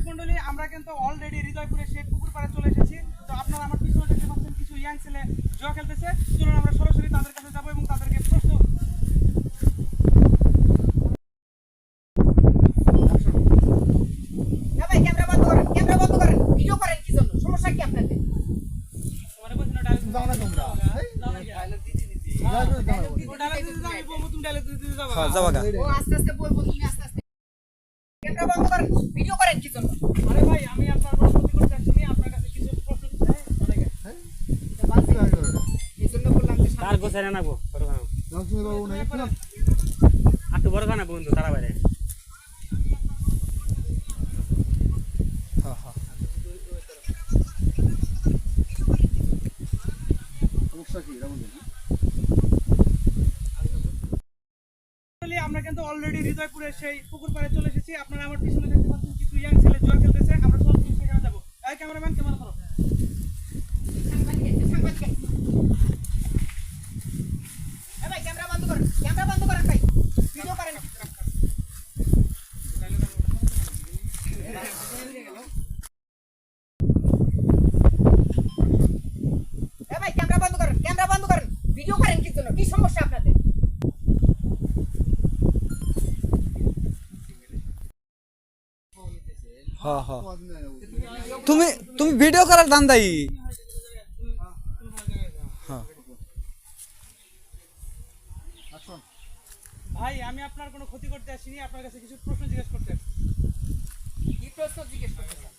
মন্ডলী, আমরা কিন্তু অলরেডি হৃদয়পুরে সেই পুকুর পাড়ে চলে এসেছি। তো আপনারা আমার পিছনে দেখতে পাচ্ছেন কিছু ইয়াং ছেলে জুয়া খেলতেছে। চলুন আমরা সরাসরি তাদের কাছে যাবো এবং তাদেরকে প্রশ্ন। আরে ভাই, আমি আপনার কোনো ক্ষতি করতে আসিনি, আপনার কাছে কিছু প্রশ্ন চাই। তার গোছায় না গো একটু বড় খানা বন্ধু তারা বাইরে আমরা কিন্তু অলরেডি হৃদয়পুরে সেই পুকুর পাড়ে চলে এসেছি। আপনারা আমার পিছনে দেখতে পাচ্ছেন কিছু ইয়াং ছেলে জুয়া খেলতেছে। আমরা সরাসরি সেখানে যাবো। এই ক্যামেরাম্যান, ক্যামেরা করো। কি সমস্যা আপনাদের? তুমি তুমি ভিডিও করার ধান্দাই। ভাই, আমি আপনার কোনো ক্ষতি করতে আসিনি, আপনার কাছে কিছু প্রশ্ন জিজ্ঞেস করতে আসছি। কি প্রশ্ন জিজ্ঞেস করতে চান?